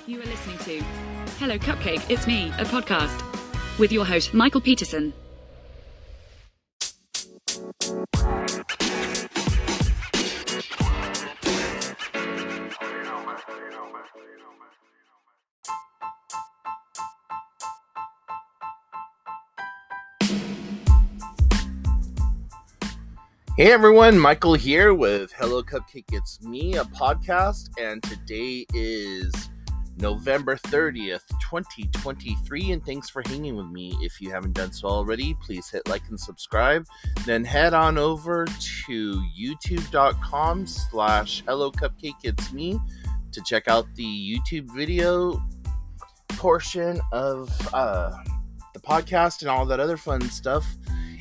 You are listening to Hello Cupcake, It's Me, a podcast with your host, Michael Peterson. Hey everyone, Michael here with Hello Cupcake, It's Me, a podcast, and today is November 30th, 2023, and thanks for hanging with me. If you haven't done so already, please hit like and subscribe, then head on over to youtube.com/hellocupcakeitsme to check out the YouTube video portion of the podcast and all that other fun stuff.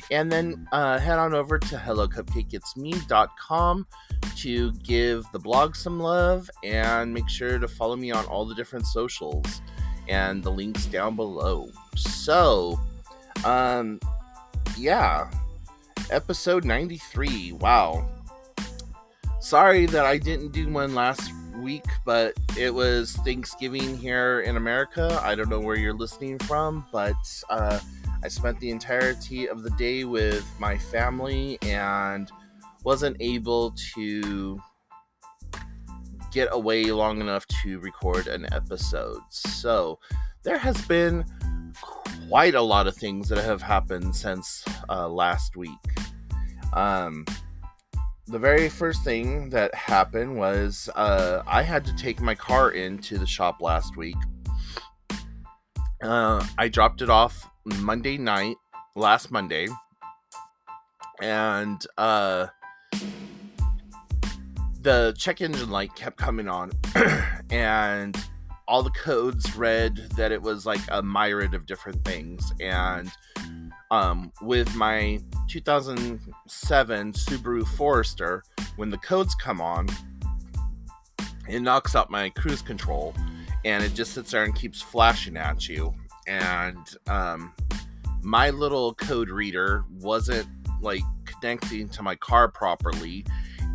And then head on over to hellocupcakeitsme.com to give the blog some love, and make sure to follow me on all the different socials and the links down below. So, episode 93. Wow. Sorry that I didn't do one last week, but it was Thanksgiving here in America. I don't know where you're listening from, but I spent the entirety of the day with my family and wasn't able to get away long enough to record an episode. So there has been quite a lot of things that have happened since last week. The very first thing that happened was I had to take my car into the shop last week. I dropped it off Monday night, last Monday, and the check engine light kept coming on, and all the codes read that it was like a myriad of different things. And with my 2007 Subaru Forester, when the codes come on, it knocks out my cruise control, and it just sits there and keeps flashing at you. And my little code reader wasn't like connecting to my car properly,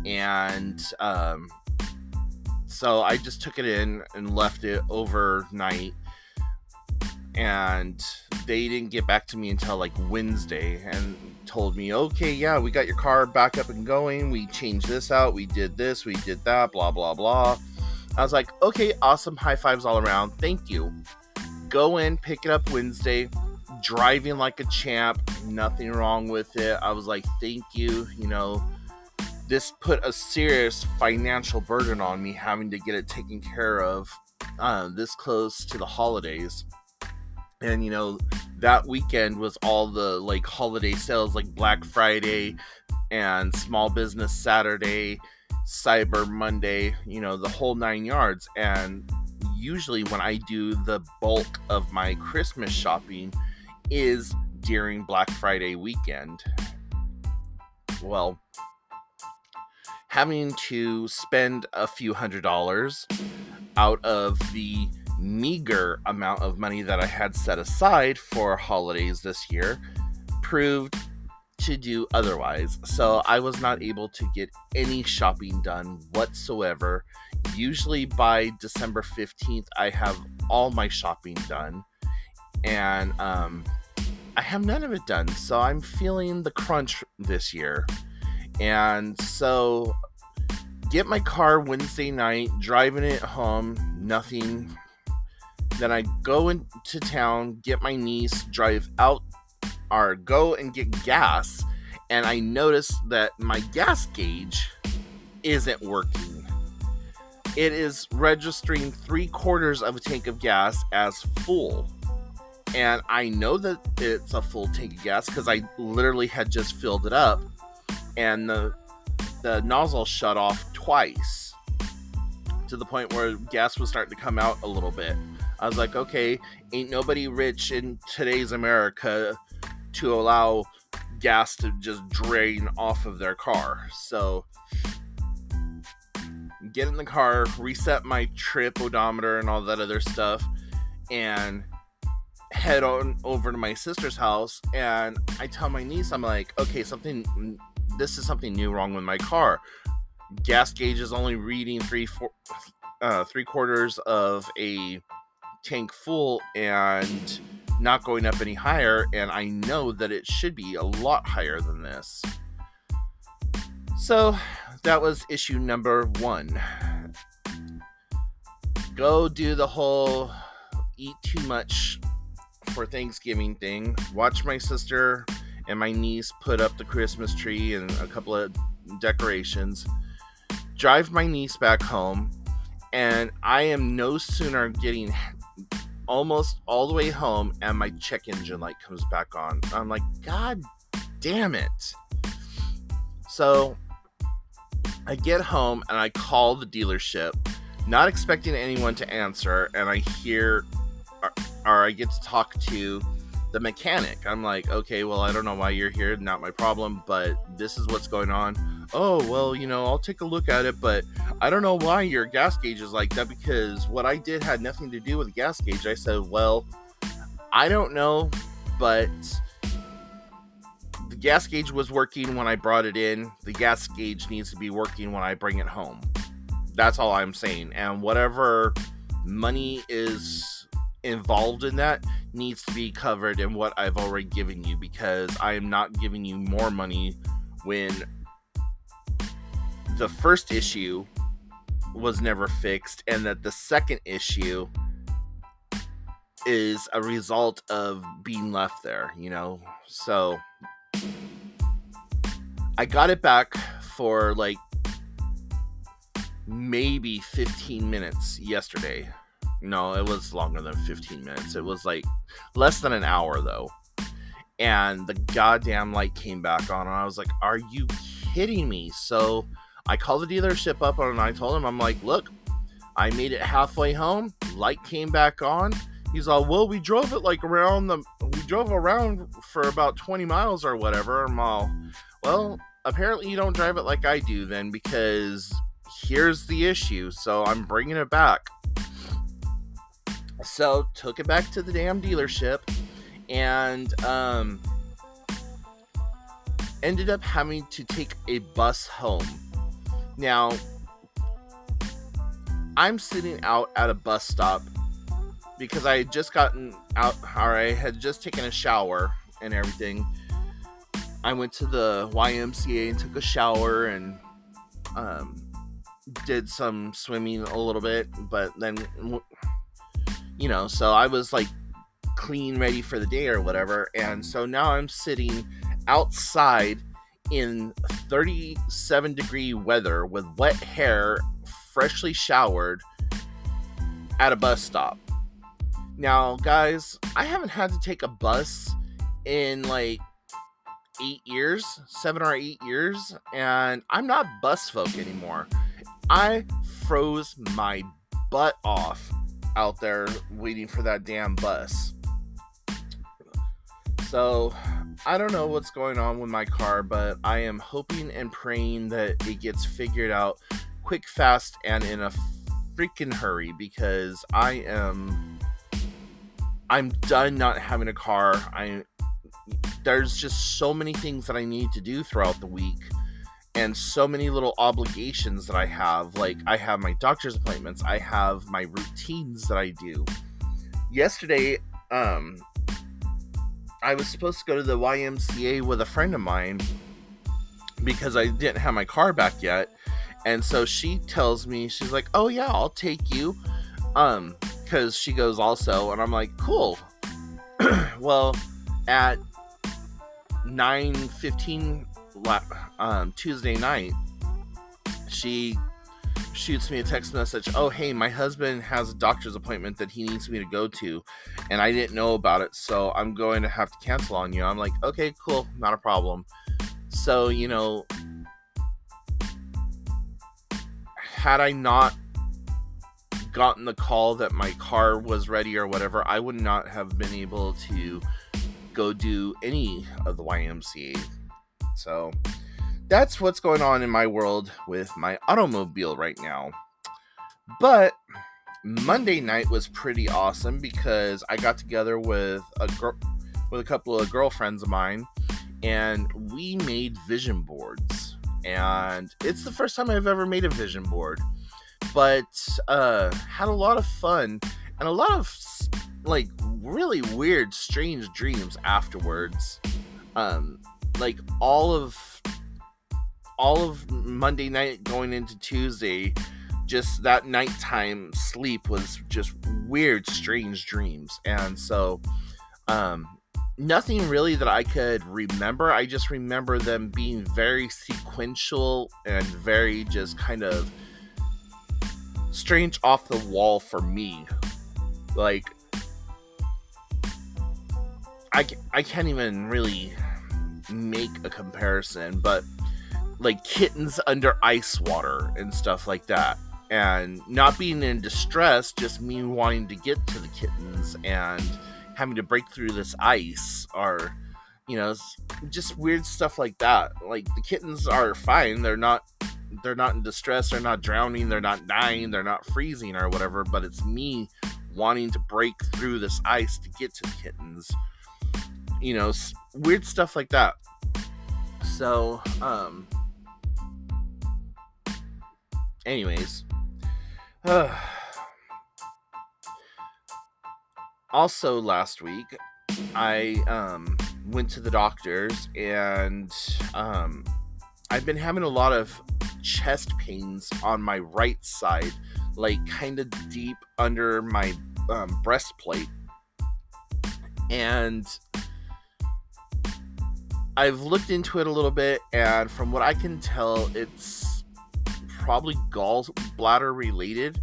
and so I just took it in and left it overnight, and they didn't get back to me until like Wednesday and told me, okay, yeah, we got your car back up and going, we changed this out, we did this, we did that, blah blah blah. I was like, okay, awesome, high fives all around, thank you. Go in, pick it up Wednesday, driving like a champ, nothing wrong with it. I was like, thank you. You know, this put a serious financial burden on me having to get it taken care of this close to the holidays. And, you know, that weekend was all the like holiday sales, like Black Friday and Small Business Saturday, Cyber Monday, you know, the whole 9 yards. And usually when I do the bulk of my Christmas shopping is during Black Friday weekend. Well, having to spend a few $100s out of the meager amount of money that I had set aside for holidays this year proved to do otherwise. So I was not able to get any shopping done whatsoever. Usually by December 15th, I have all my shopping done, and I have none of it done. So I'm feeling the crunch this year. And so get my car Wednesday night, driving it home, nothing. Then I go into town, get my niece, drive out, or go and get gas, and I notice that my gas gauge isn't working. It is registering 3/4 of a tank of gas as full. And I know that it's a full tank of gas because I literally had just filled it up, and the nozzle shut off twice to the point where gas was starting to come out a little bit. I was like, okay, ain't nobody rich in today's America to allow gas to just drain off of their car. So get in the car, reset my trip odometer and all that other stuff, and head on over to my sister's house. And I tell my niece, I'm like, okay, this is something new wrong with my car. Gas gauge is only reading 3/4 of a tank full and not going up any higher, and I know that it should be a lot higher than this. So that was issue number 1. Go do the whole eat too much for Thanksgiving thing. Watch my sister and my niece put up the Christmas tree and a couple of decorations. Drive my niece back home, and I am no sooner getting almost all the way home and my check engine light comes back on. I'm like, God damn it. So I get home and I call the dealership, not expecting anyone to answer, and I hear, or I get to talk to the mechanic. I'm like, okay, well, I don't know why you're here, not my problem, but this is what's going on. Oh, well, I'll take a look at it, but I don't know why your gas gauge is like that, because what I did had nothing to do with the gas gauge. I said, well, I don't know, but the gas gauge was working when I brought it in. The gas gauge needs to be working when I bring it home. That's all I'm saying. And whatever money is involved in that needs to be covered in what I've already given you, because I am not giving you more money when the first issue was never fixed, and that the second issue is a result of being left there, So I got it back for like maybe 15 minutes yesterday. No, it was longer than 15 minutes. It was like less than an hour though. And the goddamn light came back on, and I was like, are you kidding me? So I called the dealership up and I told him, I'm like, look, I made it halfway home. Light came back on. He's all, well, we drove around for about 20 miles or whatever. I'm all, well, apparently you don't drive it like I do then, because here's the issue. So I'm bringing it back. So took it back to the damn dealership, and ended up having to take a bus home. Now, I'm sitting out at a bus stop because I had just gotten out, or I had just taken a shower and everything. I went to the YMCA and took a shower and did some swimming a little bit, but then, so I was like clean, ready for the day or whatever. And so now I'm sitting outside in 37-degree weather with wet hair, freshly showered, at a bus stop. Now, guys, I haven't had to take a bus in like 7 or 8 years, and I'm not bus folk anymore. I froze my butt off out there waiting for that damn bus. So I don't know what's going on with my car, but I am hoping and praying that it gets figured out quick, fast, and in a freaking hurry, because I'm done not having a car. There's just so many things that I need to do throughout the week, and so many little obligations that I have. Like, I have my doctor's appointments, I have my routines that I do. Yesterday, I was supposed to go to the YMCA with a friend of mine because I didn't have my car back yet. And so she tells me, she's like, oh yeah, I'll take you. Because she goes also. And I'm like, cool. Well, at 9:15 Tuesday night, she shoots me a text message. Oh, hey, my husband has a doctor's appointment that he needs me to go to, and I didn't know about it, so I'm going to have to cancel on you. I'm like, okay, cool, not a problem. So, had I not gotten the call that my car was ready or whatever, I would not have been able to go do any of the YMCA. So that's what's going on in my world with my automobile right now. But Monday night was pretty awesome because I got together with a couple of girlfriends of mine, and we made vision boards. And it's the first time I've ever made a vision board but had a lot of fun and a lot of like really weird, strange dreams afterwards. Like all of Monday night going into Tuesday, just that nighttime sleep was just weird, strange dreams. And so nothing really that I could remember. I just remember them being very sequential and very just kind of strange, off the wall for me. Like, I can't even really make a comparison, but like kittens under ice water and stuff like that. And not being in distress, just me wanting to get to the kittens and having to break through this ice, or, you know, just weird stuff like that. Like, the kittens are fine. They're not in distress. They're not drowning. They're not dying. They're not freezing or whatever. But it's me wanting to break through this ice to get to the kittens. You know, weird stuff like that. So, anyways, also last week, I went to the doctors, and I've been having a lot of chest pains on my right side, like kind of deep under my breastplate. And I've looked into it a little bit, and from what I can tell, it's probably gallbladder related.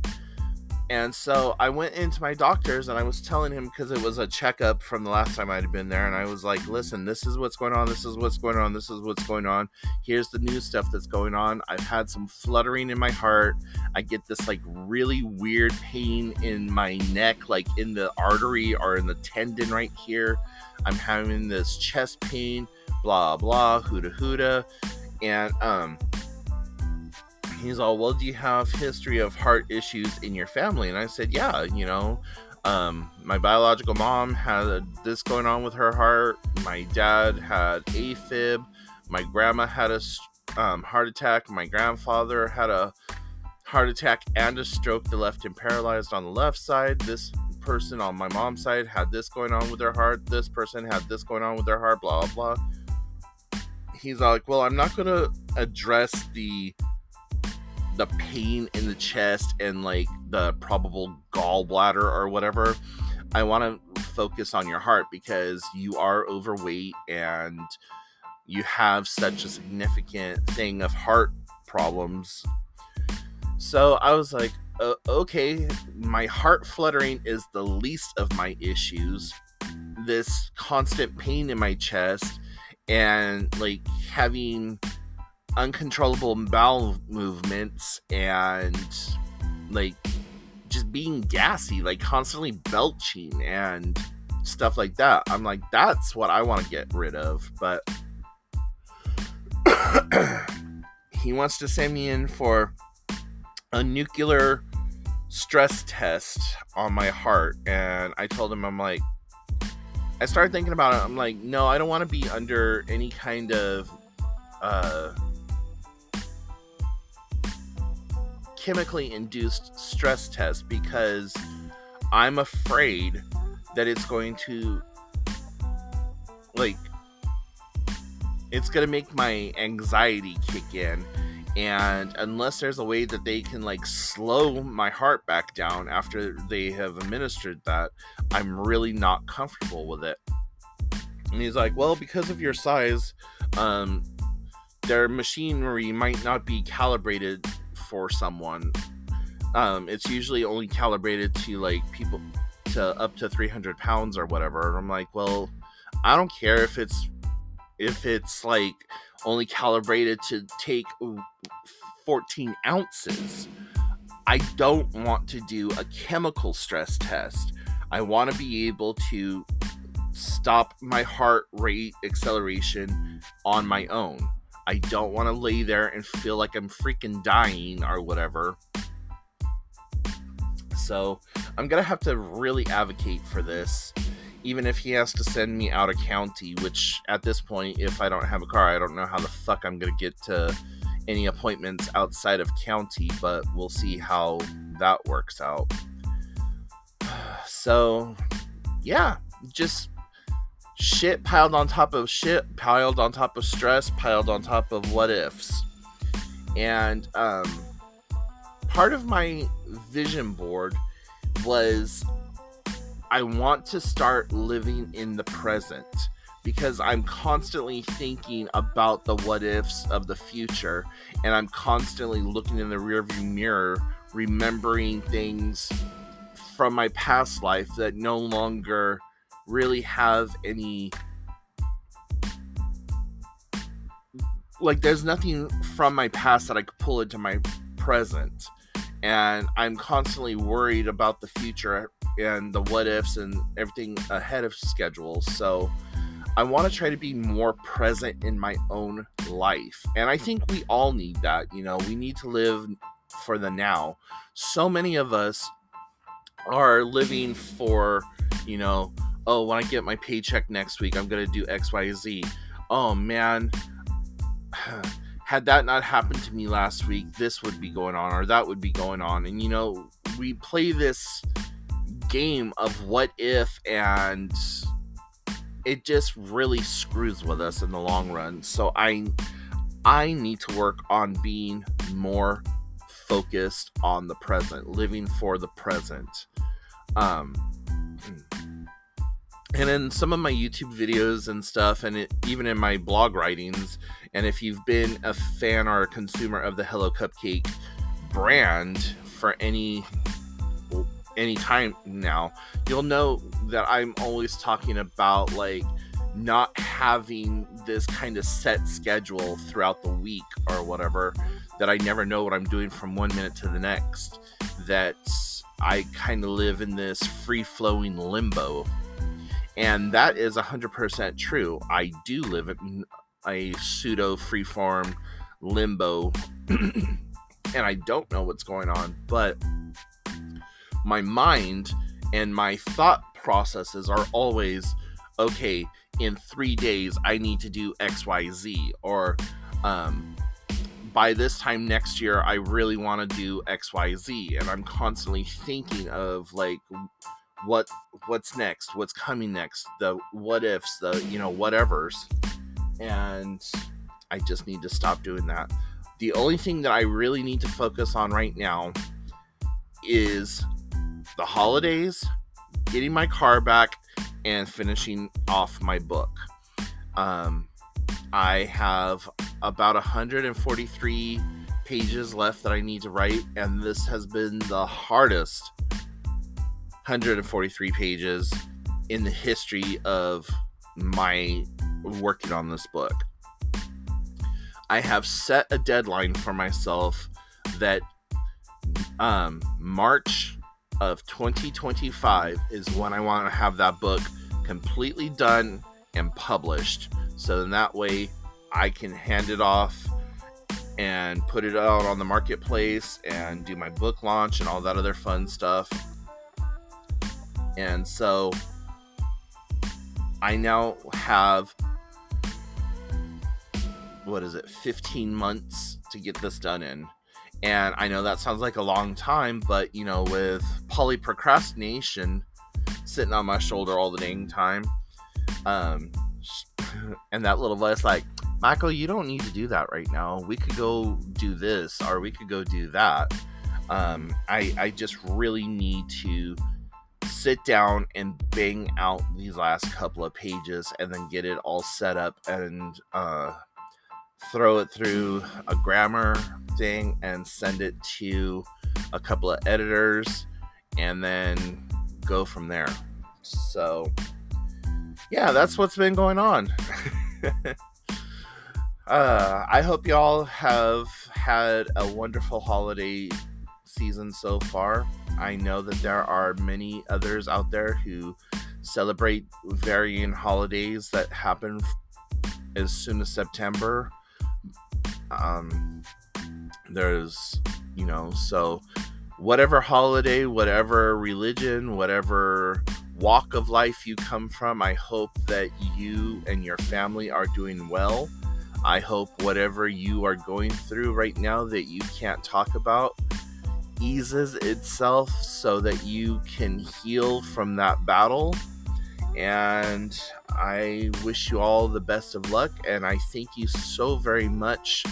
And so I went into my doctor's, and I was telling him, because it was a checkup from the last time I'd been there, and I was like, listen, this is what's going on, this is what's going on, this is what's going on, here's the new stuff that's going on. I've had some fluttering in my heart. I get this like really weird pain in my neck, like in the artery or in the tendon right here. I'm having this chest pain, blah blah, huda. And he's all, well, do you have history of heart issues in your family? And I said, yeah, you know, my biological mom had this going on with her heart. My dad had AFib. My grandma had a heart attack. My grandfather had a heart attack and a stroke that left him paralyzed on the left side. This person on my mom's side had this going on with their heart. This person had this going on with their heart, blah blah. He's like, well, I'm not going to address the pain in the chest and like the probable gallbladder or whatever. I want to focus on your heart, because you are overweight and you have such a significant thing of heart problems. So I was like, okay, my heart fluttering is the least of my issues. This constant pain in my chest and like having uncontrollable bowel movements and like just being gassy, like constantly belching and stuff like that. I'm like, that's what I want to get rid of. But he wants to send me in for a nuclear stress test on my heart. And I told him, I'm like, I started thinking about it. I'm like, no, I don't want to be under any kind of chemically induced stress test, because I'm afraid that it's going to like, it's going to make my anxiety kick in. And unless there's a way that they can like slow my heart back down after they have administered that, I'm really not comfortable with it. And he's like, well, because of your size, their machinery might not be calibrated for someone. It's usually only calibrated to like people to up to 300 pounds or whatever. And I'm like, well, I don't care if it's like only calibrated to take 14 ounces. I don't want to do a chemical stress test. I want to be able to stop my heart rate acceleration on my own. I don't want to lay there and feel like I'm freaking dying or whatever. So I'm going to have to really advocate for this, even if he has to send me out of county, which at this point, if I don't have a car, I don't know how the fuck I'm going to get to any appointments outside of county, but we'll see how that works out. So, yeah, just shit piled on top of shit, piled on top of stress, piled on top of what ifs. And part of my vision board was I want to start living in the present, because I'm constantly thinking about the what ifs of the future, and I'm constantly looking in the rearview mirror, remembering things from my past life that no longer really have any, like, there's nothing from my past that I could pull into my present. And I'm constantly worried about the future and the what ifs and everything ahead of schedule. So I want to try to be more present in my own life. And I think we all need that. You know, we need to live for the now. So many of us are living for, you know, oh, when I get my paycheck next week, I'm going to do X, Y, Z. Oh, man. Had that not happened to me last week, this would be going on, or that would be going on. And, you know, we play this game of what if, and it just really screws with us in the long run. So I need to work on being more focused on the present, living for the present. And in some of my YouTube videos and stuff, and even in my blog writings, and if you've been a fan or a consumer of the Hello Cupcake brand for any time now, you'll know that I'm always talking about, like, not having this kind of set schedule throughout the week or whatever, that I never know what I'm doing from one minute to the next, that I kind of live in this free-flowing limbo. And that is 100% true. I do live in a pseudo freeform limbo, and I don't know what's going on, but my mind and my thought processes are always, okay, in 3 days, I need to do X, Y, Z, or by this time next year, I really want to do X, Y, Z, and I'm constantly thinking of, like, what's next, what's coming next, the what ifs, the, you know, whatevers. And I just need to stop doing that. The only thing that I really need to focus on right now is the holidays, getting my car back, and finishing off my book. I have about 143 pages left that I need to write, and this has been the hardest 143 pages in the history of my working on this book. I have set a deadline for myself that March of 2025 is when I want to have that book completely done and published, so in that way I can hand it off and put it out on the marketplace and do my book launch and all that other fun stuff. And so I now have, 15 months to get this done in. And I know that sounds like a long time, but, you know, with polyprocrastination sitting on my shoulder all the dang time, and that little voice like, Michael, you don't need to do that right now. We could go do this, or we could go do that. I just really need to sit down and bang out these last couple of pages and then get it all set up and throw it through a grammar thing and send it to a couple of editors and then go from there. So yeah, that's what's been going on. I hope y'all have had a wonderful holiday season so far. I know that there are many others out there who celebrate varying holidays that happen as soon as September. There's, you know, so whatever holiday, whatever religion, whatever walk of life you come from, I hope that you and your family are doing well. I hope whatever you are going through right now that you can't talk about eases itself so that you can heal from that battle. And I wish you all the best of luck, and I thank you so very much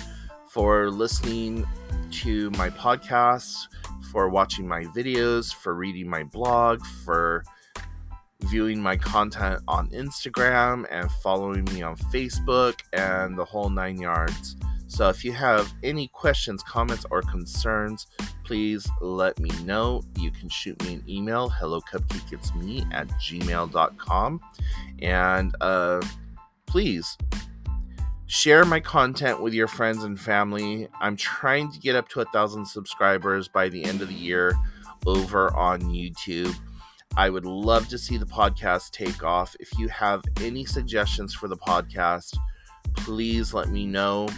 for listening to my podcast, for watching my videos, for reading my blog, for viewing my content on Instagram, and following me on Facebook, and the whole 9 yards. So if you have any questions, comments, or concerns, please let me know. You can shoot me an email, hellocupcakeitsme @gmail.com. And please share my content with your friends and family. I'm trying to get up to 1,000 subscribers by the end of the year over on YouTube. I would love to see the podcast take off. If you have any suggestions for the podcast, please let me know.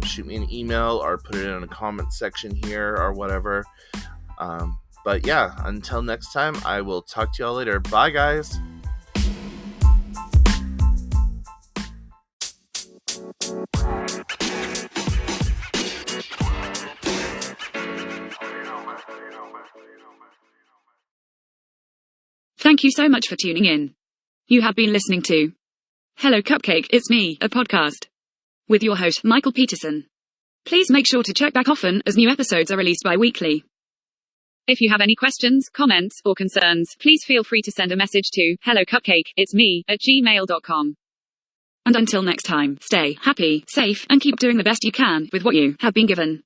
Shoot me an email or put it in a comment section here or whatever. But yeah, until next time, I will talk to y'all later. Bye, guys. Thank you so much for tuning in. You have been listening to Hello Cupcake, It's Me, a podcast with your host, Michael Peterson. Please make sure to check back often as new episodes are released bi-weekly. If you have any questions, comments, or concerns, please feel free to send a message to hellocupcakeitsme @gmail.com. And until next time, stay happy, safe, and keep doing the best you can with what you have been given.